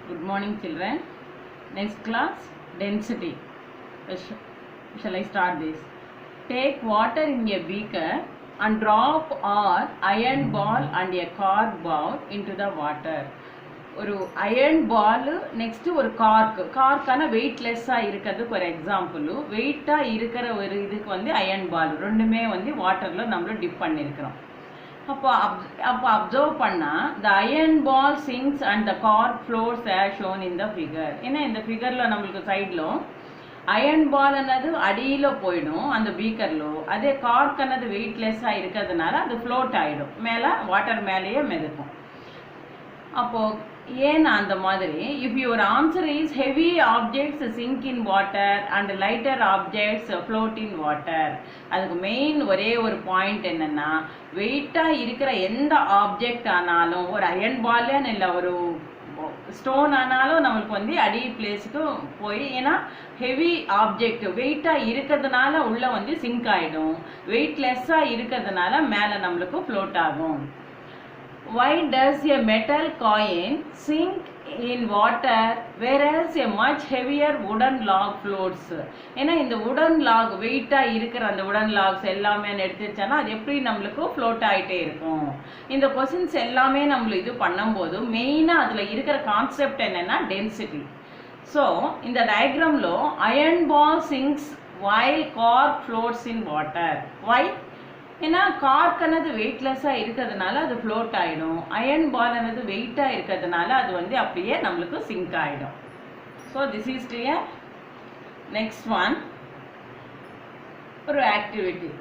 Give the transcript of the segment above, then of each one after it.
Good morning, children. Next class, density. Shall I start this? Take water in a beaker and drop an iron ball and a cork ball into the water. ஒரு iron பால் next ஒரு கார்க்கான வெயிட்லெஸ்ஸாக இருக்கிறதுக்கு ஒரு example. வெயிட்டாக இருக்கிற ஒரு இதுக்கு வந்து iron பால் ரெண்டுமே வந்து வாட்டரில் நம்மளும் டிப் பண்ணியிருக்கிறோம். அப்போ அப்சர்வ் பண்ணால் the iron ball sinks and the cork floats as shown in the figure. ஏன்னா இந்த ஃபிகரில் நம்மளுக்கு சைடில் அயர்ன் பால் அன்னது அடியில் போயிடும் அந்த பீக்கரில். அதே கார்க் அன்னது வெயிட்லெஸ்ஸாக இருக்கிறதுனால அது ஃப்ளோட் ஆகிடும், மேலே வாட்டர் மேலேயே மிதக்கும். அப்போது ஏன்னா அந்த மாதிரி if your answer is heavy objects sink in water and lighter objects float in water, அதுக்கு மெயின் ஒரே ஒரு பாயிண்ட் என்னென்னா, வெயிட்டாக இருக்கிற எந்த ஆப்ஜெக்ட் ஆனாலும், ஒரு அயர்ன் பால்னு இல்லை, ஒரு ஸ்டோன் ஆனாலும் நம்மளுக்கு வந்து அடி பிளேஸுக்கு போய், ஏன்னா ஹெவி ஆப்ஜெக்ட் வெயிட்டாக இருக்கிறதுனால உள்ளே வந்து சிங்க் ஆகிடும், வெயிட்லெஸ்ஸாக இருக்கிறதுனால மேலே நம்மளுக்கு ஃப்ளோட் ஆகும். Why does a metal coin sink in water whereas a much heavier wooden log floats? ஏன்னா இந்த வுடன் லாக் வெயிட்டாக இருக்கிற அந்த வுடன் லாக்ஸ் எல்லாமே எடுத்துருச்சானா அது எப்படி நம்மளுக்கு ஃப்ளோட் ஆகிட்டே இருக்கும். இந்த கொஸ்டின்ஸ் எல்லாமே நம்மளுக்கு இது பண்ணும்போது மெயினாக அதில் இருக்கிற கான்செப்ட் என்னென்னா டென்சிட்டி. ஸோ இந்த டயக்ராமில் iron ball Ching's while cork floats in water. Why? ஏன்னா கார்க் அன்னது வெயிட்லெஸ்ஸாக இருக்கிறதுனால அது ஃப்ளோட் ஆகிடும், அயர்ன் பால் அன்னது வெயிட்டாக இருக்கிறதுனால அது வந்து அப்படியே நம்மளுக்கு சிங்க் ஆகிடும். So this is clear. Next one ஒரு ஆக்டிவிட்டி.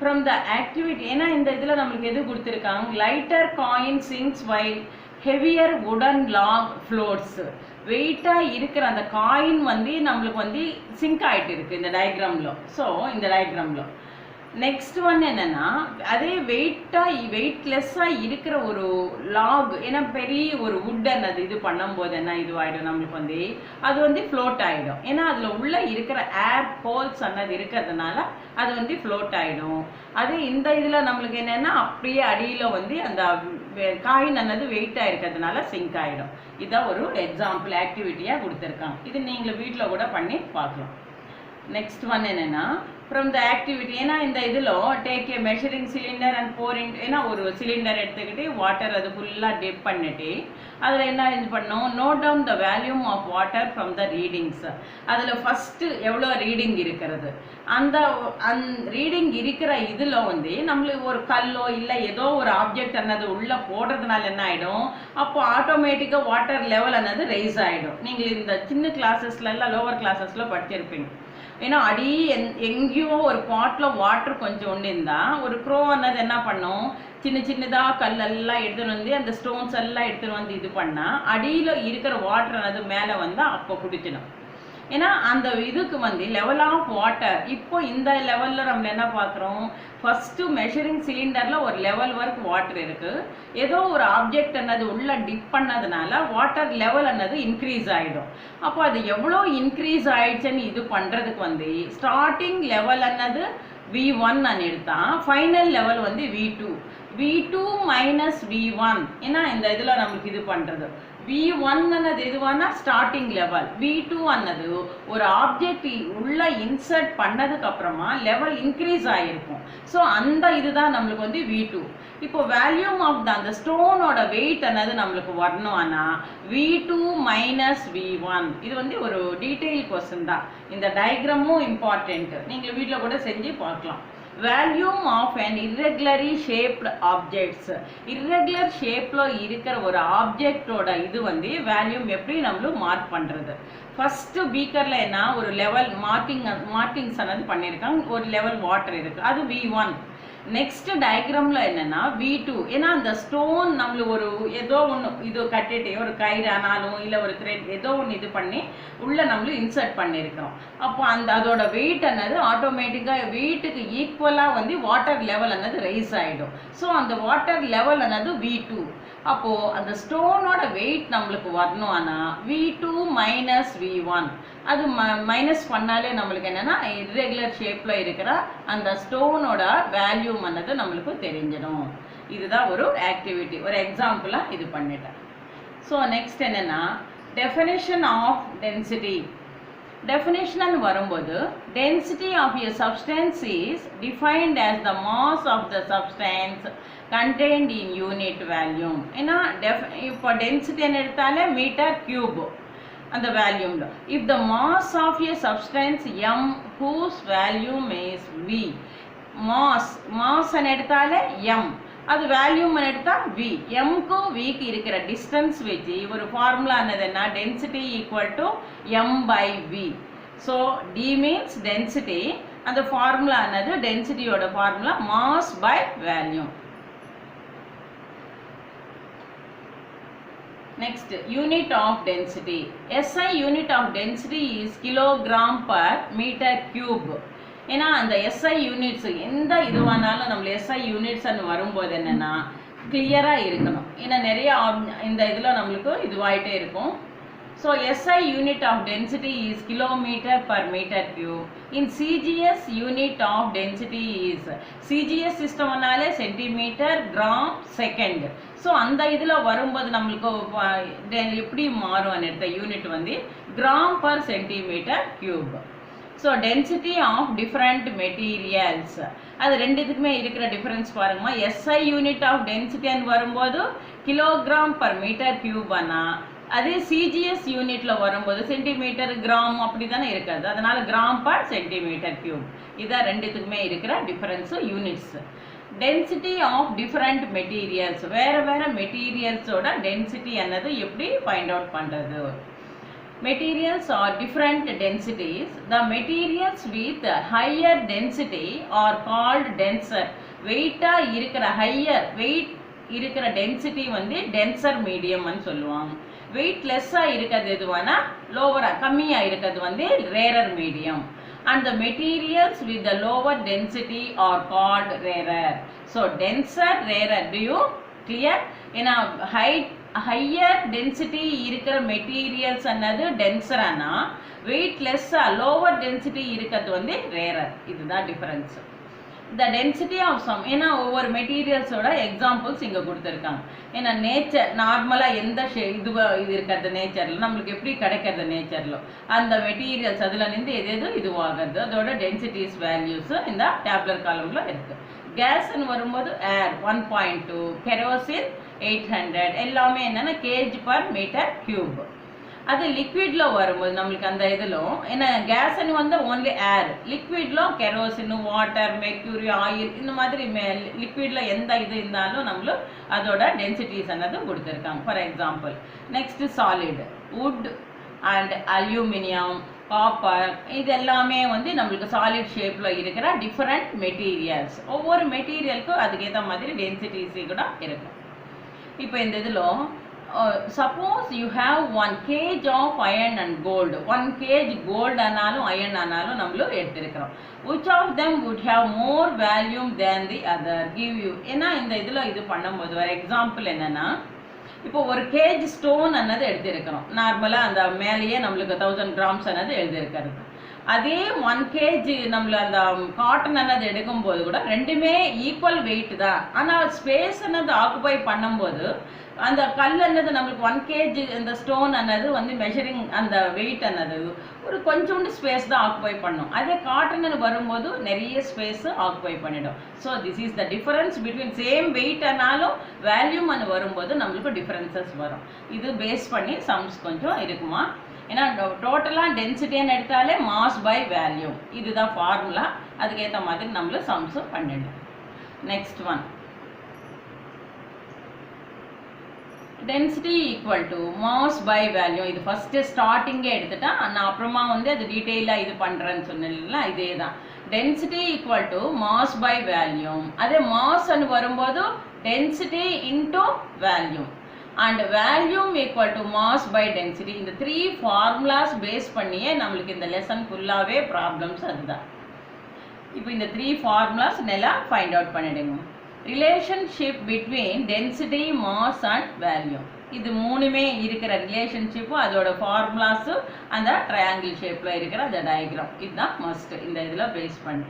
ஃப்ரம் த ஆக்டிவிட்டி, ஏன்னா இந்த இதில் நம்மளுக்கு எது கொடுத்துருக்காங்க, lighter coin Ching's while heavier வுடன் லாக் ஃப்ளோட்ஸ். வெயிட்டாக இருக்கிற அந்த காயின் வந்து நம்மளுக்கு வந்து சிங்க் ஆகிட்டு இருக்குது இந்த டயக்ராமில். ஸோ இந்த டயக்ராமில் நெக்ஸ்ட் ஒன் என்னென்னா, அதே வெயிட்லெஸ்ஸாக இருக்கிற ஒரு லாக், ஏன்னா பெரிய ஒரு வுட்டன் அது இது பண்ணும்போது என்ன இதுவாகிடும் நம்மளுக்கு வந்து அது வந்து ஃப்ளோட் ஆகிடும், ஏன்னா அதில் உள்ளே இருக்கிற ஏர் ஹோல்ஸ் அன்னது இருக்கிறதுனால அது வந்து ஃப்ளோட் ஆகிடும். அது இந்த இதில் நம்மளுக்கு என்னென்னா அப்படியே அடியில் வந்து அந்த காயின் அன்னது வெயிட்டாக இருக்கிறதுனால சிங்க் ஆகிடும். இதான் ஒரு எக்ஸாம்பிள் ஆக்டிவிட்டியாக கொடுத்துருக்காங்க. இது நீங்கள் வீட்டில் கூட பண்ணி பார்க்கலாம். நெக்ஸ்ட் ஒன் என்னென்னா, ஃப்ரம் த ஆக்டிவிட்டி, ஏன்னா இந்த இதில் take a measuring cylinder and pour in, ஏன்னா ஒரு சிலிண்டர் எடுத்துக்கிட்டு வாட்டர் அது ஃபுல்லாக டிப் பண்ணிட்டு அதில் என்ன இது பண்ணோம், note down the volume of water from the readings. அதில் ஃபஸ்ட்டு எவ்வளோ ரீடிங் இருக்கிறது, அந்த ரீடிங் இருக்கிற இதில் வந்து நம்மளுக்கு ஒரு கல்லோ இல்லை ஏதோ ஒரு ஆப்ஜெக்ட் அன்னது உள்ளே போடுறதுனால என்ன ஆகிடும், அப்போ ஆட்டோமேட்டிக்காக வாட்டர் லெவல் அன்னது ரைஸ் ஆகிடும். நீங்கள் இந்த சின்ன கிளாஸஸ்லாம் லோவர் கிளாஸஸில் படிச்சிருப்பீங்க. ஏன்னா அடி எங்கேயோ ஒரு பாட்டில் வாட்டர் கொஞ்சம் ஒன்று இருந்தால் ஒரு க்ரோ அன்னது என்ன பண்ணும், சின்னதாக கல்லெல்லாம் எடுத்துகிட்டு வந்து அந்த ஸ்டோன்ஸ் எல்லாம் எடுத்துகிட்டு வந்து இது பண்ணால் அடியில் இருக்கிற வாட்டர் அன்னது மேலே வந்தால் அப்போ குடிச்சிடும். ஏன்னா அந்த இதுக்கு வந்து லெவல் ஆஃப் வாட்டர், இப்போ இந்த லெவலில் நம்ம என்ன பார்க்குறோம், ஃபஸ்ட்டு மெஷரிங் சிலிண்டரில் ஒரு லெவல் வரைக்கும் வாட்டர் இருக்குது, ஏதோ ஒரு ஆப்ஜெக்ட் அன்னது உள்ளே டிப் பண்ணதுனால வாட்டர் லெவல் அன்னது இன்க்ரீஸ் ஆகிடும். அப்போ அது எவ்வளோ இன்க்ரீஸ் ஆகிடுச்சுன்னு இது பண்ணுறதுக்கு வந்து ஸ்டார்டிங் லெவல் அன்னது V1 நான் எடுத்தான், ஃபைனல் லெவல் வந்து V2 மைனஸ் V1. ஏன்னா இந்த இதில் நம்மளுக்கு இது பண்ணுறது V1 அன்னது எதுவானா ஸ்டார்டிங் லெவல், V2 அன்னது ஒரு ஆப்ஜெக்ட் உள்ள இன்சர்ட் பண்ணதுக்கு அப்புறமா லெவல் இன்க்ரீஸ் ஆகிருக்கும். ஸோ அந்த இதுதான் நம்மளுக்கு வந்து V2. இப்போ வேல்யூம் ஆஃப் அந்த ஸ்டோனோட வெயிட் அன்னது நம்மளுக்கு வரணும். ஆனால் V2 மைனஸ் V1 இது வந்து ஒரு டீட்டெயில் கொஸ்டின் தான். இந்த டயக்ராமும் இம்பார்ட்டன்ட், நீங்கள் வீட்டில் கூட செஞ்சு பார்க்கலாம். Volume of and irregularly shaped objects, irregular ஷேப்பில் இருக்கிற ஒரு ஆப்ஜெக்டோட இது வந்து வேல்யூம் எப்படி நம்மளும் மார்க் பண்ணுறது. ஃபஸ்ட்டு பீக்கரில் என்ன ஒரு லெவல் மார்க்கிங்ஸ் அன்னது பண்ணியிருக்காங்க, ஒரு லெவல் வாட்டர் இருக்குது, அது V1. நெக்ஸ்ட் டயக்ராமில் என்னென்னா V2, ஏன்னா அந்த ஸ்டோன் நம்மளுக்கு ஒரு ஏதோ ஒன்று இது கட்டிட்டு ஒரு கயிறு ஆனாலும் இல்லை ஒரு த்ரெட் ஏதோ ஒன்று இது பண்ணி உள்ளே நம்மளும் இன்சர்ட் பண்ணியிருக்கிறோம். அப்போ அதோட வெயிட் அன்னது ஆட்டோமேட்டிக்காக வெயிட்டுக்கு ஈக்குவலாக வந்து வாட்டர் லெவல் அன்னது ரைஸ் ஆகிடும். ஸோ அந்த வாட்டர் லெவல் அன்னது V2. அப்போது அந்த ஸ்டோனோட வெயிட் நம்மளுக்கு வரணும். ஆனால் V2 மைனஸ் V1 அது மைனஸ் பண்ணாலே நம்மளுக்கு என்னென்னா இர்ரெகுலர் ஷேப்பில் இருக்கிற அந்த ஸ்டோனோட வேல்யூம் அன்னது நம்மளுக்கு தெரிஞ்சிடும். இதுதான் ஒரு ஆக்டிவிட்டி, ஒரு எக்ஸாம்பிளாக இது பண்ணிட்டேன். ஸோ நெக்ஸ்ட் என்னென்னா definition of density. Definition and வரும்போது density of a substance is defined as the mass of the substance contained in unit volume. ஏன்னா இப்போ density எடுத்தாலே மீட்டர் கியூப் அந்த வேல்யூம்ல. If the mass of a substance m whose volume is v, mass எடுத்தாலே m, அது வேல்யூம் எடுத்தா v, mக்கு vக்கு இருக்கிற distance வச்சு ஒரு ஃபார்முலா என்னதுன்னா density equal to m by v. So d means density, அந்த ஃபார்முலா என்னது டென்சிட்டியோட formula mass by volume. Next, unit of density. SI unit of density is kilogram per meter cube. ஏன்னா அந்த SI units எந்த இதுவானாலும் நம்மள SI units வரும்போது என்னன்னா கிளியராக இருக்கணும். ஏன்னா நிறைய இந்த இதில் நம்மளுக்கு இதுவாகிட்டே இருக்கும். So SI unit of density is kilometre per metre cube. In CGS unit of density is, CGS சிஸ்டம்னாலே சென்டிமீட்டர் கிராம் செகண்ட். ஸோ அந்த இதில் வரும்போது நம்மளுக்கு எப்படி மாறும் எடுத்த யூனிட் வந்து gram per centimetre cube. So density of different materials, அது ரெண்டுத்துக்குமே இருக்கிற டிஃப்ரென்ஸ் பாருங்கம்மா. SI யூனிட் ஆஃப் டென்சிட்டின்னு வரும்போது கிலோகிராம் பர் மீட்டர் கியூப்னா, அதே CGS யூனிட்ல வரும்போது சென்டிமீட்டர் கிராம் அப்படி தானே இருக்காது, அதனால கிராம் பர் சென்டிமீட்டர் கியூப். இதான் ரெண்டுத்துக்குமே இருக்கிற டிஃப்ரென்ஸு units. Density of different materials, வேறு வேறு மெட்டீரியல்ஸோட டென்சிட்டி என்னது எப்படி ஃபைண்ட் அவுட் பண்ணுறது. Materials are different densities. The materials with higher density are called denser. Weight இருக்கிற higher weight இருக்கிற density வந்து denser medium ன்னு சொல்லுவாங்க. Weight less இருக்கிறது எதுவானா lower கம்மியா இருக்கிறது வந்து rarer medium. And the materials with the lower density are called rarer. So denser, rarer. Do you clear? ஏன்னா ஹையர் டென்சிட்டி இருக்கிற மெட்டீரியல்ஸ் என்னது டென்சரானா, வெயிட் லெஸ்ஸா லோவர் டென்சிட்டி இருக்கிறது வந்து ரேரர். இதுதான் difference. The density of some, ஏன்னா ஒவ்வொரு மெட்டீரியல்ஸோட எக்ஸாம்பிள்ஸ் இங்கே கொடுத்துருக்காங்க. ஏன்னா நேச்சர் நார்மலாக எந்த இது இருக்கிறது நேச்சரில் நம்மளுக்கு எப்படி கிடைக்கிறது நேச்சரில் அந்த மெட்டீரியல்ஸ் அதில் இருந்து எது இதுவாகிறது அதோட டென்சிட்டிஸ் வேல்யூஸ் இந்த டேப்லர் காலமில் இருக்குது. கேஸ்ன்னு வரும்போது ஏர் 1.2, கெரோசின் 800, எல்லாமே என்னென்னா கேஜ் பர் மீட்டர் கியூப். அது லிக்விடில் வரும்போது நம்மளுக்கு அந்த இதில் ஏன்னா கேஸ்ன்னு வந்து ஓன்லி ஏர், லிக்விடில் கெரோசின், வாட்டர், மெர்க்யூரி, ஆயில் இந்த மாதிரி லிக்விடில் எந்த இது இருந்தாலும் நம்மளும் அதோட டென்சிட்டிஸ் என்னது கொடுத்துருக்காங்க. For example next solid, wood and aluminium, copper, இது எல்லாமே வந்து நம்மளுக்கு சாலிட் ஷேப்பில் இருக்கிற டிஃப்ரெண்ட் மெட்டீரியல்ஸ். ஒவ்வொரு மெட்டீரியலுக்கும் அதுக்கேற்ற மாதிரி டென்சிட்டிஸ் கூட இருக்கும். இப்போ இந்த இதில் சப்போஸ் யூ ஹாவ் 1 kg ஆஃப் iron and gold, 1 kg gold ஆனாலும் அயர்ன் ஆனாலும் நம்மளும் எடுத்துருக்கிறோம். which of them would have more volume than the other give you. ஏன்னா இந்த இதில் இது பண்ணும்போது ஒரு எக்ஸாம்பிள் என்னென்னா, இப்போ ஒரு கேஜ் ஸ்டோன் அன்னது எடுத்துருக்கிறோம். நார்மலாக அந்த மேலேயே நம்மளுக்கு 1000 grams அன்னது எழுதியிருக்கிறது. அதே 1 kg நம்மள அந்த காட்டன் அன்னது எடுக்கும்போது கூட ரெண்டுமே ஈக்குவல் வெயிட் தான். ஆனால் ஸ்பேஸ் அன்னது ஆக்குபை பண்ணும்போது அந்த கல் அன்னது நம்மளுக்கு 1 kg இந்த ஸ்டோன் அன்னது வந்து மெஷரிங் அந்த வெயிட் அன்னது ஒரு கொஞ்சோண்டு ஸ்பேஸ் தான் ஆக்குபை பண்ணும். அதே காட்டன் வரும்போது நிறைய ஸ்பேஸ் ஆக்குபை பண்ணிடும். So this is the difference between same wait ஆனாலும் வேல்யூம் அன்னு வரும்போது நம்மளுக்கு டிஃபரன்சஸ் வரும். இது பேஸ் பண்ணி சம்ஸ் கொஞ்சம் இருக்குமா. ஏன்னா டோட்டலாக டென்சிட்டின்னு எடுத்தாலே மாஸ் பை வேல்யூம், இதுதான் ஃபார்முலா. அதுக்கேற்ற மாதிரி நம்மளும் சம்ஸும் பண்ணிடலாம். Next one, density equal to mass by value. இது ஃபஸ்ட்டு ஸ்டார்டிங்கே எடுத்துட்டா நான் அப்புறமா வந்து அது டீட்டெயிலாக இது பண்ணுறேன்னு சொன்னீங்களா, இதே தான். Density equal to mass by volume. அதே மாஸ்ன்னு வரும்போது density into volume and volume equal to mass by density. இந்த 3 formulas பேஸ் பண்ணியே நம்மளுக்கு இந்த லெசன் ஃபுல்லாகவே ப்ராப்ளம்ஸ் அதுதான். இப்போ இந்த 3 formulas நல்லா ஃபைண்ட் அவுட் பண்ணிடுங்க. Relationship between density, mass and volume, இது மூணுமே இருக்கிற ரிலேஷன்ஷிப்பும் அதோட ஃபார்முலாஸும் அந்த ட்ரையாங்கிள் ஷேப்பில் இருக்கிற அந்த டயக்ராம் இதுதான் மஸ்ட் இந்த இதில் பேஸ் பண்ணி.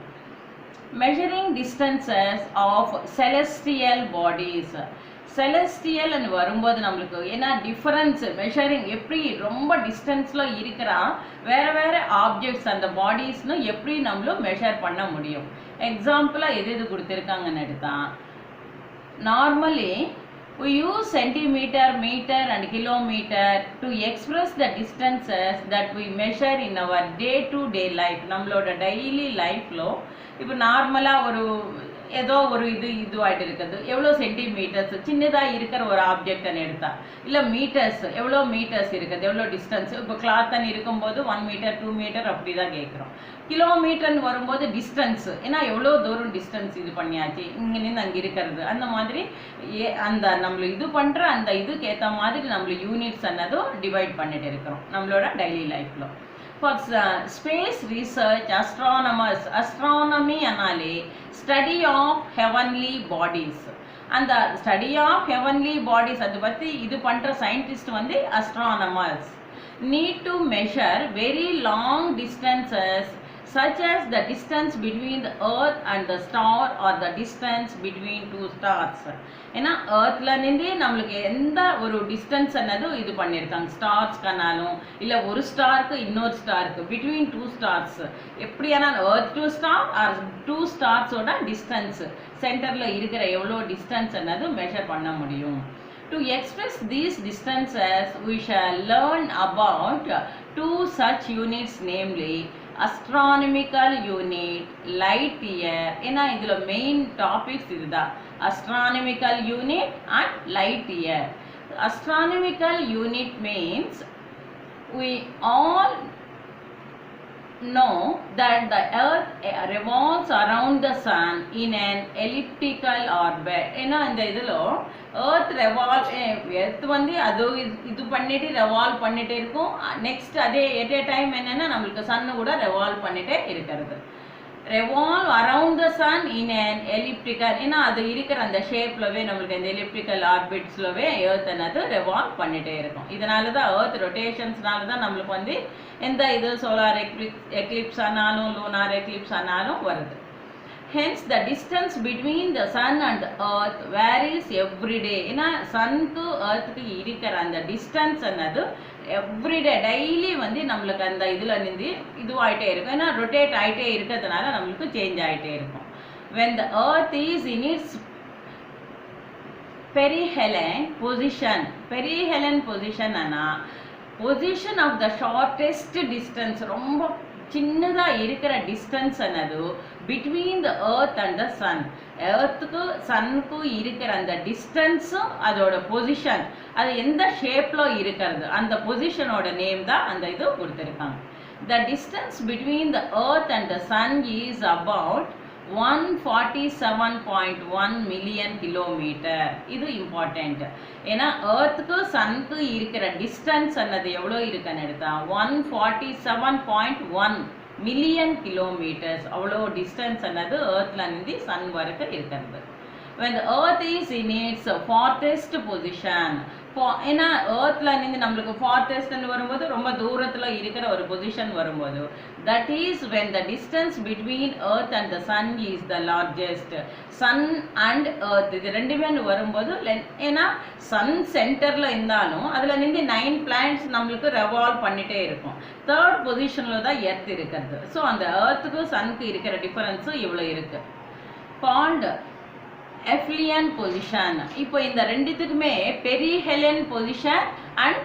Measuring distances of celestial bodies. Celestial வரும்போது நம்மளுக்கு ஏன்னா டிஃபரன்ஸ் மெஷரிங் எப்படி ரொம்ப டிஸ்டன்ஸில் இருக்கிறா வேறு வேறு ஆப்ஜெக்ட்ஸ் அந்த பாடிஸ்னு எப்படி நம்மளும் மெஷர் பண்ண முடியும். எக்ஸாம்பிளாக எது கொடுத்துருக்காங்கன்னு எடுத்தா normally we use centimeter, meter and kilometer to express the distances that we measure in our day to day life. நம்மளோட டெய்லி லைஃப்ல இப்போ நார்மலாக ஒரு ஏதோ ஒரு இதுவாகிட்டு இருக்குது எவ்வளோ சென்டிமீட்டர்ஸ் சின்னதாக இருக்கிற ஒரு ஆப்ஜெக்ட்னு எடுத்தா இல்லை மீட்டர்ஸ் எவ்வளோ மீட்டர்ஸ் இருக்குது எவ்வளோ டிஸ்டன்ஸ் இப்போ கிளாத்தன் இருக்கும்போது 1 மீட்டர் 2 மீட்டர் அப்படி தான் கேட்குறோம். கிலோமீட்டர்னு வரும்போது டிஸ்டன்ஸ் ஏன்னா எவ்வளோ தூரம் டிஸ்டன்ஸ் இது பண்ணியாச்சு இங்கேருந்து அங்கே இருக்கிறது அந்த மாதிரி அந்த நம்மள இது பண்ணுற அந்த இதுக்கு ஏற்ற மாதிரி நம்மள யூனிட்ஸ் ಅನ್ನೋದು டிவைட் பண்ணிட்டு இருக்கிறோம் நம்மளோட டெய்லி லைஃப்பில். For space research, astronomy annale study of heavenly bodies. And the study of heavenly bodies adu patti idu pandra scientist வந்து astronomers need to measure very long distances such as the distance between the earth and the star or the distance between two stars. ஏன்னா earthல நின்று நம்மளுக்கு எந்த ஒரு distance ಅನ್ನೋದು இது பண்ணியிருக்காங்க ஸ்டார்ஸ்க்கானாலும் இல்லை ஒரு ஸ்டாருக்கு இன்னொரு ஸ்டாருக்கு பிட்வீன் 2 ஸ்டார்ஸ் எப்படியானா earth to star or 2 ஸ்டார்ஸோட டிஸ்டன்ஸ் சென்டரில் இருக்கிற எவ்வளோ டிஸ்டன்ஸ் ಅನ್ನೋದು மெஷர் பண்ண முடியும். To express these distances we shall learn about 2 such units, namely astronomical unit, light year. ஏன்னா இதுல மெயின் டாபிக்ஸ் இதுதான் astronomical unit and light year. Astronomical unit means we all know that the earth revolves around the sun in an elliptical orbit. ஏன்னா இந்த இதில் earth வந்து அது இது பண்ணிட்டு ரெவால்வ் பண்ணிட்டே இருக்கும். நெக்ஸ்ட் அதே எட் ஏ டைம் என்னன்னா நம்மளுக்கு சன்னு கூட ரெவால்வ் பண்ணிட்டே இருக்கிறது. revolve around the sun in an elliptical ஏன்னா அது இருக்கிற அந்த ஷேப்லவே நம்மளுக்கு இந்த எலிப்டிக்கல் ஆர்பிட்ஸ்லவே எர்த் என்னது ரெவால்வ் பண்ணிட்டே இருக்கும். இதனால தான் எர்த் ரொட்டேஷன்ஸ்னால தான் நம்மளுக்கு வந்து எந்த இது சோலார் எக்லிப்ஸ் ஆனாலும் லூனார் எக்லிப்ஸ் ஆனாலும் வருது. Hence the distance between the sun and the earth varies every day. ஏன்னா சன்க்கு எர்த்துக்கு இருக்கிற அந்த டிஸ்டன்ஸ் என்னது எவ்ரிடே டெய்லி வந்து நம்மளுக்கு அந்த இதில் நின்று இதுவாகிட்டே இருக்கும். ஏன்னா ரொட்டேட் ஆகிட்டே இருக்கிறதுனால நம்மளுக்கு சேஞ்ச் ஆகிட்டே இருக்கும். when the earth is in its perihelion position அனா position of the shortest distance ரொம்ப சின்னதாக இருக்கிற டிஸ்டன்ஸ் ಅನ್ನೋದು between the earth and the sun. எர்த்துக்கு சன்னுக்கு இருக்கிற அந்த டிஸ்டன்ஸும் அதோட பொசிஷன் அது எந்த ஷேப்பில் இருக்கிறது அந்த பொசிஷனோட நேம் தான் அந்த இது கொடுத்துருக்காங்க. The distance between the earth and the sun is about 147.1 million kilometre. இது இம்பார்ட்டண்ட். ஏன்னா எர்த்துக்கு சன்னுக்கு இருக்கிற டிஸ்டன்ஸ் ಅನ್ನೋದು எவ்வளோ இருக்குன்னு எடுத்தா 147.1 மில்லியன் கிலோமீட்டர்ஸ் அவ்வளோ டிஸ்டன்ஸ் ಅನ್ನೋದು எர்த்ல இருந்து சன் வரைக்கும் இருக்கிறது. when the earth is in its farthest position ஏன்னா எர்த்ல இருந்து நம்மளுக்கு farthestன்னு வரும்போது ரொம்ப தூரத்தில் இருக்கிற ஒரு பொசிஷன் வரும்போது that is when the distance between earth and the sun is the largest. sun and earth இது ரெண்டுமே வரும்போது ஏன்னா சன் சென்டரில் இருந்தாலும் அதில் இருந்து 9 பிளானட்ஸ் நம்மளுக்கு ரெவால்வ் பண்ணிட்டே இருக்கும். தேர்ட் பொசிஷனில் தான் எர்த் இருக்கிறது. ஸோ அந்த எர்த்துக்கும் சன்க்கு இருக்கிற டிஃபரன்ஸும் இவ்வளோ இருக்கு. Called aphelion position. இப்போ இந்த ரெண்டுத்துக்குமே perihelion position and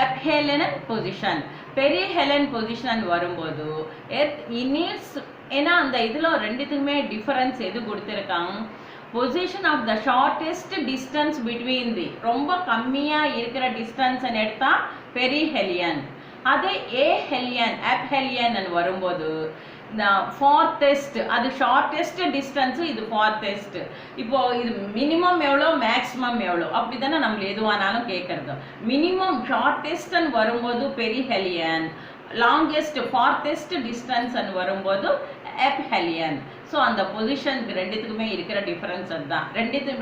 aphelion position. Perihelion position வரும்போது எர்த் இனிட்ஸ் ஏன்னா அந்த இதில் ரெண்டுத்துக்குமே டிஃபரன்ஸ் எது கொடுத்துருக்காங்க position of the shortest distance between the ரொம்ப கம்மியாக இருக்கிற டிஸ்டன்ஸ் எடுத்தால் பெரிஹெலியன். அதே ஏஹெலியன் எப்ஹெலியன் வரும்போது ஃபார்த்தெஸ்ட் அது ஷார்ட்டெஸ்ட் டிஸ்டன்ஸு இது ஃபார்த்தெஸ்ட். இப்போ இது மினிமம் எவ்வளோ மேக்ஸிமம் எவ்வளோ அப்படி தானே நம்மள எதுவானாலும் கேட்குறது. மினிமம் ஷார்ட்டெஸ்ட்னு வரும்போது பெரிஹெலியன், லாங்கெஸ்ட் ஃபார்த்தெஸ்ட் டிஸ்டன்ஸ்ன்னு வரும்போது எப்ஹெலியன். ஸோ அந்த பொசிஷனுக்கு ரெண்டுத்துக்குமே இருக்கிற டிஃப்ரென்ஸ் அதுதான்.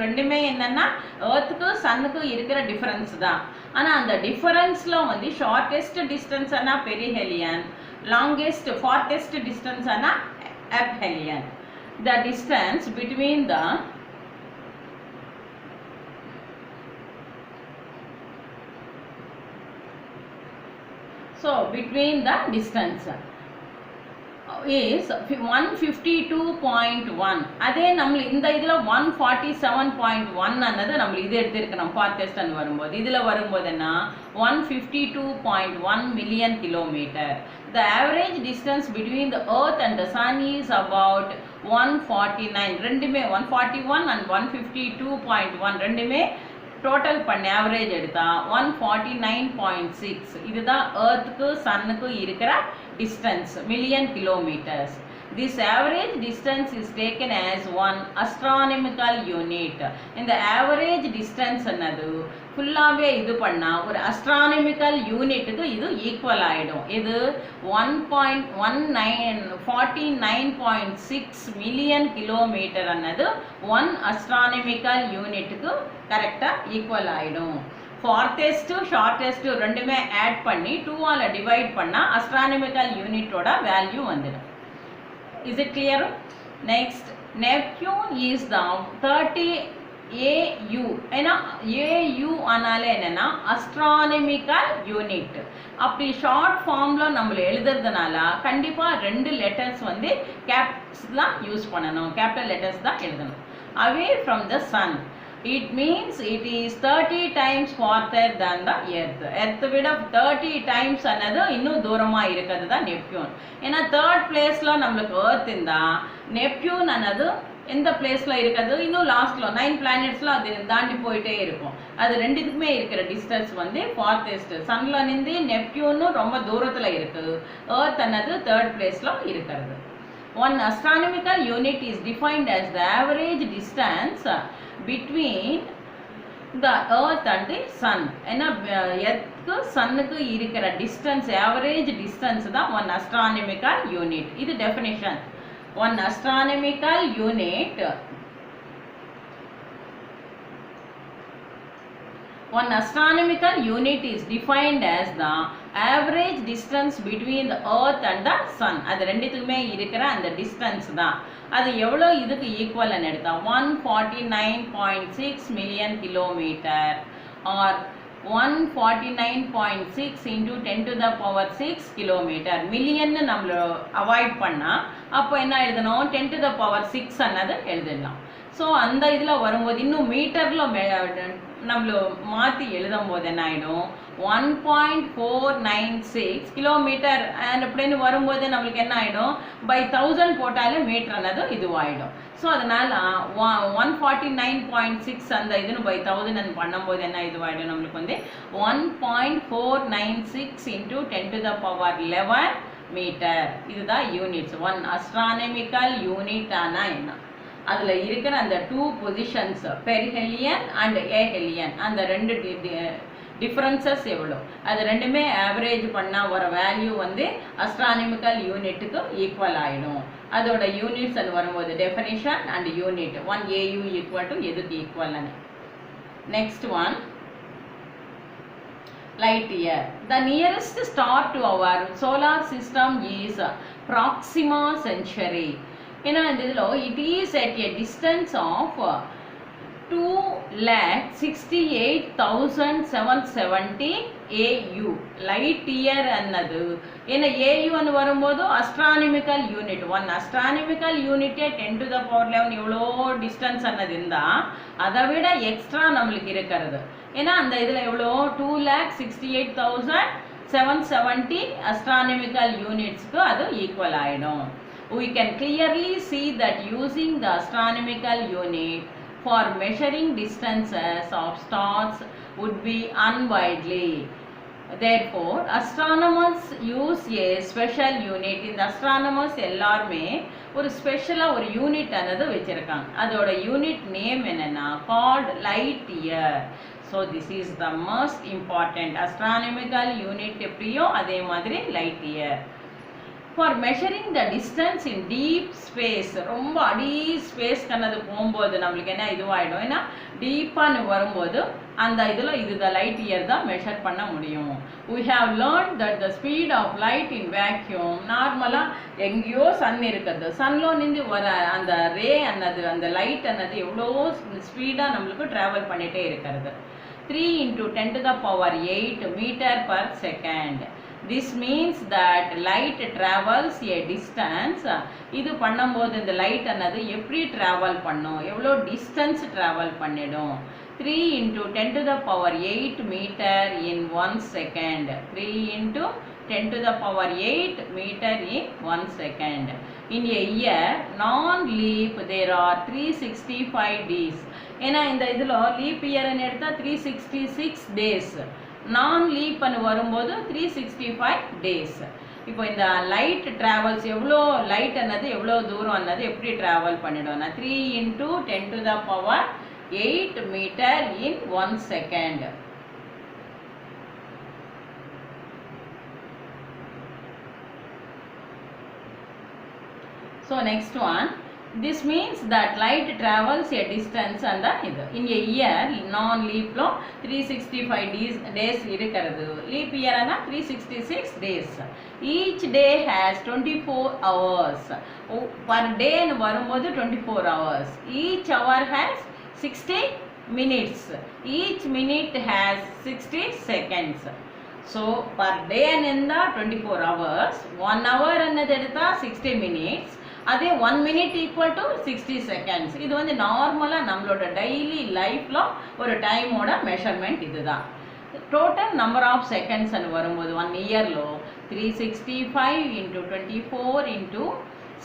ரெண்டுமே என்னென்னா எர்த்துக்கு சன்னுக்கு இருக்கிற டிஃப்ரென்ஸ் தான். ஆனால் அந்த டிஃபரன்ஸில் வந்து ஷார்ட்டெஸ்ட் டிஸ்டன்ஸ் ஆனால் perihelion, longest farthest distance ana ephelion. The distance between the So between the distance is 152.1. அதே நம்ம இந்த இதுல 147.1 ஆனது நம்ம இது எடுத்திருக்கோம் farthest ன்னு வரும்போது இதுல வரும்போது என்ன 152.1 million kilometer. The average distance between the earth and the sun is about 149. ரெண்டுமே 141 and 152.1 ரெண்டுமே டோட்டல் பண்ண ஆவரேஜ் எடுத்தா 149.6. இதுதான் எர்த்துக்கு சன்னுக்கு இருக்கிற distance million kilometers. This average distance is taken as one astronomical unit. இந்த average distance என்னது ஃபுல்லாவே இது பண்ணா ஒரு astronomical unitக்கு இது ஈக்குவல் ஆயிடும். இது 149.6 million kilometer என்னது one astronomical unitக்கு கரெக்டா ஈக்குவல் ஆயிடும். farthest shortest ரெண்டுமே ஆட் பண்ணி 2 ஆல டிவைட் பண்ணா astronomical unitோட வேல்யூ வந்துடும். Is it clear? Next, Neptune is the 30 AU. ஏன்னா AU ஆனாலே என்னன்னா astronomical unit. அப்படி ஷார்ட் ஃபார்ம்ல நம்ம எழுதுறதுனால கண்டிப்பா ரெண்டு லெட்டர்ஸ் வந்து கேப்ஸ் தான் யூஸ் பண்ணணும், கேபிட்டல் லெட்டர்ஸ் தான் எழுதணும். Away from the sun, it means it is 30 times farther than the earth. Earth விட 30 times அன்னது இன்னும் தூரமா இருக்குது தான் நெப்டியூன். ஏன்னா தேர்ட் பிளேஸ்ல நம்மளுக்கு எர்த் இருந்தா நெப்டியூன் அன்னது எந்த பிளேஸ்ல இருக்குது இன்னும் லாஸ்ட்ல 9 பிளானட்ஸ்ல அது தாண்டி போயிட்டே இருக்கும். அது ரெண்டுத்துக்குமே இருக்கிற டிஸ்டன்ஸ் வந்து farthest. சன்ல இருந்து நெப்டியூனும் ரொம்ப தூரத்துல இருக்கு, எர்த் அன்னது தேர்ட் பிளேஸ்ல இருக்கிறது. One astronomical unit is defined as the average distance between the earth and the sun. ஏன்னா எர்த்துக்கு சன்னுக்கு இருக்கிற டிஸ்டன்ஸ் ஆவரேஜ் டிஸ்டன்ஸ் தான் ஒன் astronomical unit. இது definition. One astronomical unit one astronomical unit is defined as the average distance between the earth and the sun. அது ரெண்டுத்துக்குமே இருக்கிற அந்த distance தான். அது எவ்வளோ இதுக்கு ஈக்குவல்னு எடுத்தா 149.6 million kilometer or 149.6 into 10 to the power 6 kilometer. Million நம்மள அவாய்ட் பண்ணா அப்போ என்ன எழுதணும் 10 to the power 6 அன்னது எழுதலாம். ஸோ அந்த இதில் வரும்போது இன்னும் மீட்டரில் நம்மள மாற்றி எழுதும் போது என்ன ஆகிடும் 1.496 கிலோமீட்டர் அண்ட் அப்படின்னு வரும்போது நம்மளுக்கு என்ன ஆகிடும் பை 1000 போட்டாலே மீட்டர் அன்னது இதுவாகிடும். ஸோ அதனால் 149.6 அந்த இதுன்னு பை 1000 பண்ணும்போது என்ன இதுவாகிடும் நம்மளுக்கு வந்து 1.496 into 10 to the power 11 மீட்டர். இதுதான் யூனிட்ஸ். ஒன் அஸ்ட்ரானமிக்கல் யூனிட் ஆனால் என்ன அதில் இருக்கிற அந்த 2 பொசிஷன்ஸ் பெரிஹெலியன் அண்ட் ஏஹெலியன் அந்த ரெண்டு டிஃப்ரென்சஸ் எவ்வளோ அது ரெண்டுமே ஆவரேஜ் பண்ணால் வர வேல்யூ வந்து அஸ்ட்ரானமிக்கல் யூனிட்டுக்கு ஈக்குவல் ஆகிடும். அதோட யூனிட்ஸ் அது வரும்போது definition and unit 1 AU equal to எதுக்கு ஈக்குவல்னு. Next one light year. The nearest star to our solar system is Proxima Centauri. ஏன்னா இந்த இதில் it is at a distance of 2,68,770 AU. Light year அன்னது ஏன்னா ஏயுன்னு வரும்போது அஸ்ட்ரானமிக்கல் யூனிட். ஒன் அஸ்ட்ரானமிக்கல் யூனிட்டே 10 to the power 11 எவ்வளோ டிஸ்டன்ஸ் அன்னது இருந்தால் அதை விட எக்ஸ்ட்ரா நம்மளுக்கு இருக்கிறது. ஏன்னா அந்த இதில் எவ்வளோ 2,68,770 astronomical unitsக்கு அது ஈக்குவல் ஆகிடும். We can clearly see that using the astronomical unit for measuring distances of stars would be unwieldy. Therefore, astronomers use a special unit. இந்த astronomers எல்லாருமே ஒரு ஸ்பெஷலாக ஒரு யூனிட் ஆனது வச்சுருக்காங்க. அதோட யூனிட் நேம் என்னென்னா called light year. So this is the most important astronomical unit எப்படியோ அதே மாதிரி light year. For measuring the distance in deep space, ரொம்ப அடி ஸ்பேஸ் கண்ணது போகும்போது நம்மளுக்கு என்ன இதுவாகிடும் ஏன்னா டீப்பான்னு வரும்போது அந்த இதில் இதுதான் லைட் இயர் தான் மெஷர் பண்ண முடியும். We have learned that the speed of light in vacuum நார்மலாக எங்கேயோ சன் இருக்குது, சன்ல நின்று வர அந்த ரே அன்னது அந்த லைட் அன்னது எவ்வளோ ஸ்பீடாக நம்மளுக்கு ட்ராவல் பண்ணிகிட்டே இருக்கிறது. 3 into 10 to the power 8 meter per second. this means that light travels a distance. இது பண்ணும்போது இந்த light அன்னது எப்படி travel பண்ணும், எவ்வளோ distance travel பண்ணிடும். 3 into 10 to the power 8 meter in 1 second. 3 into 10 to the power 8 meter in 1 second. In a year, non-leap, there are 365 days. ஏன்னா இந்த இதில் லீப் இயர்னு எடுத்தால் 366 டேஸ், நான் லீப் பண்ணி வரும்போது 365 டேஸ். இப்போ இந்த லைட் ட்ராவல்ஸ் எவ்வளோ லைட் அன்னது எவ்வளோ தூரம் அன்னது எப்படி travel பண்ணிடும்னா 3 into 10 to the power 8 meter in 1 second. So next one, this means that light travels a distance and in a year non-leap lo 365 days irukkiradhu, leap year ana 366 days. Each day has 24 hours. Per day nu varumbodhu 24 hours. Each hour has 60 minutes. Each minute has 60 seconds. So per day anenda 24 hours, 1 hour annadu edutha 60 minutes, அதே 1 minute equal to 60 seconds. இது வந்து நார்மலாக நம்மளோட daily லைஃப்பில் ஒரு டைமோட measurement இதுதான். Total number of seconds அன்னு வரும்போது 1 இயர்லோ 365 into 24 into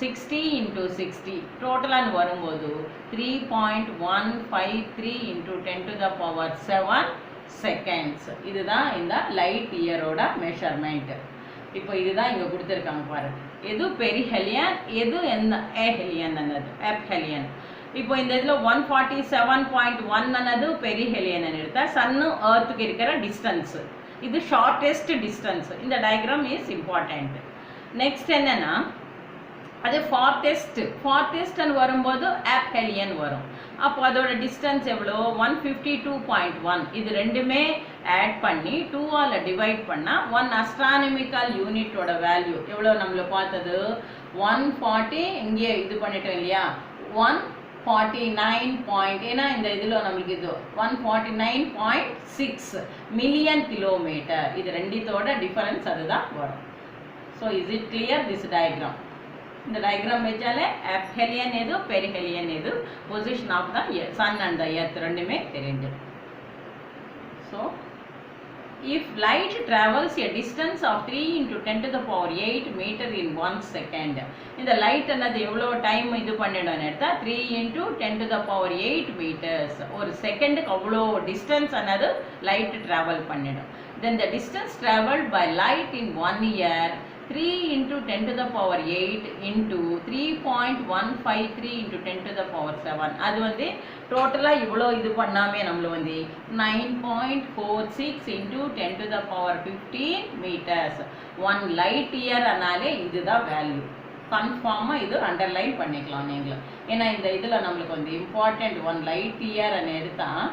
60 into 60 டோட்டலான்னு வரும்போது 3.153 into 10 to the power 7 seconds. இதுதான் இந்த லைட் இயரோட மெஷர்மெண்ட். இப்போ இதுதான் இங்கே கொடுத்துருக்காங்க பாருங்க, எது பெரிஹெலியன் எது என்ன ஏஹெலியன் அன்னது எப்ஹெலியன். இப்போ இந்த இதில் 147.1 அன்னது பெரிஹெலியன் எடுத்தா சன்னு ஏர்த்துக்கு இருக்கிற டிஸ்டன்ஸ், இது ஷார்டெஸ்ட் டிஸ்டன்ஸ். இந்த டயக்ராம் இஸ் இம்பார்ட்டண்ட். நெக்ஸ்ட் என்னன்னா அது ஃபார்டெஸ்ட்னு வரும்போது ஆப்ஹெலியன் வரும். அப்போ அதோட டிஸ்டன்ஸ் எவ்வளோ 152.1. இது ரெண்டுமே ஆட் பண்ணி 2ஆல் டிவைட் பண்ணால் 1 அஸ்ட்ரானமிக்கல் யூனிட்டோட வேல்யூ எவ்வளோ நம்மளை பார்த்தது 140. இங்கே இது பண்ணிட்டோம் இல்லையா 149. ஏன்னா இந்த இதில் நம்மளுக்கு இது 149.6 மில்லியன் கிலோமீட்டர். இது ரெண்டுத்தோட டிஃபரன்ஸ் அதுதான் வரும். So is it clear this diagram? இந்த டயக்ராம் வச்சாலே அப்ஹெலியன் எது பெரிஹெலியன் எது, position of the sun and the earth ரெண்டுமே தெரிஞ்சிடும். So if light travels a distance of 3 into 10 to the power 8 meter in 1 second. இந்த light என்னது எவ்வளோ time இது பண்ணிடணும்னு எடுத்தால் 3 into 10 to the power 8 meters. ஒரு செகண்டுக்கு அவ்வளோ டிஸ்டன்ஸ் என்னது லைட் ட்ராவல் பண்ணிடும். Then the distance travelled by light in 1 year 3 into 10 to the power 8 into 3.153 into 10 to the power 7. அது வந்து டோட்டலாக இவ்வளோ இது பண்ணாமே நம்மள வந்து 9.46 into 10 to the power 15 meters. 1 light year ஆனாலே இதுதான் வேல்யூ. கன்ஃபார்மாக இது அண்டர்லைன் பண்ணிக்கலாம் நீங்களும். ஏன்னா இந்த இதில் நம்மளுக்கு வந்து இம்பார்ட்டண்ட் 1 light year அன்னு எடுத்தால்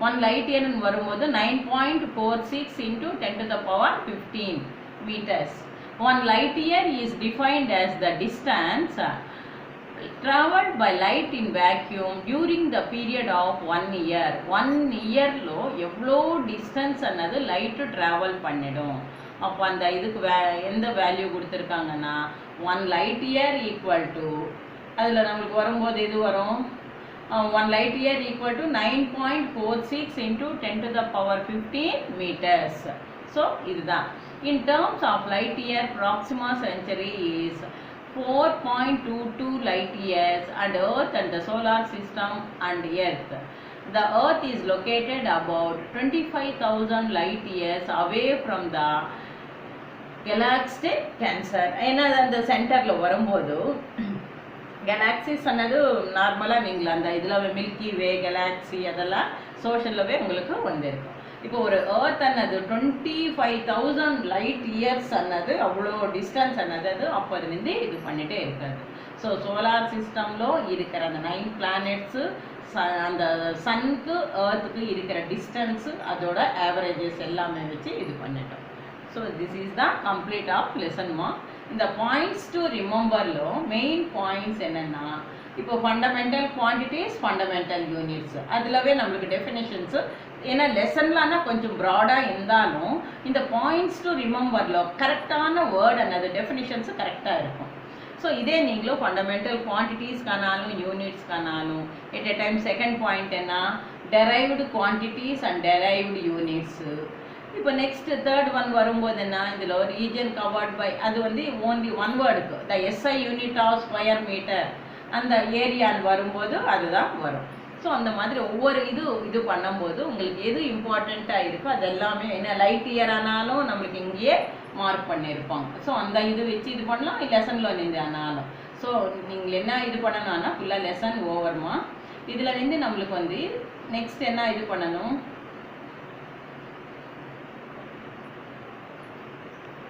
1 light year வரும்போது 9.46 into 10 to the power 15 meters. 1 light year is defined as the distance traveled by light in vacuum during the period of 1 year. 1 year low எவ்வளோ டிஸ்டன்ஸ் அன்னது லைட்டு ட்ராவல் பண்ணிடும். அப்போ அந்த இதுக்கு எந்த value கொடுத்துருக்காங்கன்னா 1 light year equal to அதில் நம்மளுக்கு வரும்போது இது வரும் 1 light year equal to 9.46 into 10 to the power 15 meters. So இதுதான். In terms of light year, Proxima Centauri is 4.22 light years and Earth and the solar system and Earth. The Earth is located about 25,000 light years away from the galaxy Cancer. ஏன்னா அந்த சென்டர்ல வரும்போது கேலாக்சிஸ் அன்னது நார்மலாக நீங்கள் அந்த இதில் milky வே கேலாக்சி அதெல்லாம் சோஷியலில் உங்களுக்கு வந்திருக்கும். இப்போ ஒரு ஏர்த் அன்னது 25,000 லைட் இயர்ஸ் அன்னது அவ்வளோ டிஸ்டன்ஸ் அன்னது அது அப்போதுலேருந்து இது பண்ணிகிட்டே இருக்காது. ஸோ சோலார் சிஸ்டமில் இருக்கிற அந்த 9 பிளானெட்ஸு அந்த சன்னுக்கு ஏர்த்துக்கு இருக்கிற டிஸ்டன்ஸு அதோட ஆவரேஜஸ் எல்லாமே வச்சு இது பண்ணிட்டோம். So this is the complete of lesson மா. இந்த பாயிண்ட்ஸ் டு ரிமெம்பர்லோ மெயின் பாயிண்ட்ஸ் என்னென்னா இப்போ ஃபண்டமெண்டல் குவான்டிட்டிஸ் ஃபண்டமெண்டல் யூனிட்ஸ் அதிலவே நம்மளுக்கு டெஃபினேஷன்ஸு ஏன்னா லெசன்லானா கொஞ்சம் ப்ராடாக இருந்தாலும் இந்த பாயிண்ட்ஸ் டு ரிமெம்பரில் கரெக்டான வேர்ட் அண்ட் டெஃபினிஷன்ஸு கரெக்டாக இருக்கும். ஸோ இதே நீங்களும் ஃபண்டமெண்டல் குவான்டிட்டிஸ்க்கானாலும் யூனிட்ஸ்க்கானாலும் at a time second point என்ன derived quantities and derived units. இப்போ நெக்ஸ்ட் தேர்ட் ஒன் வரும்போது என்ன இதில் ரீஜன் கவர்ட் பை அது வந்து ஓன்லி ஒன் வேர்டுக்கு the SI unit of square metre அந்த ஏரியான்னு வரும்போது அதுதான் வரும். ஸோ அந்த மாதிரி ஒவ்வொரு இது பண்ணும்போது உங்களுக்கு எது இம்பார்ட்டண்ட்டாக இருக்கோ அது எல்லாமே என்ன லைட் இயர் ஆனாலும் நம்மளுக்கு இங்கேயே மார்க் பண்ணியிருப்பாங்க. ஸோ அந்த இது வச்சு இது பண்ணலாம் லெசனில் நின்று ஆனாலும். ஸோ நீங்கள் என்ன இது பண்ணணும்னா ஃபுல்லாக லெசன் ஓவர்மா. இதில் வந்து நம்மளுக்கு வந்து நெக்ஸ்ட் என்ன இது பண்ணணும்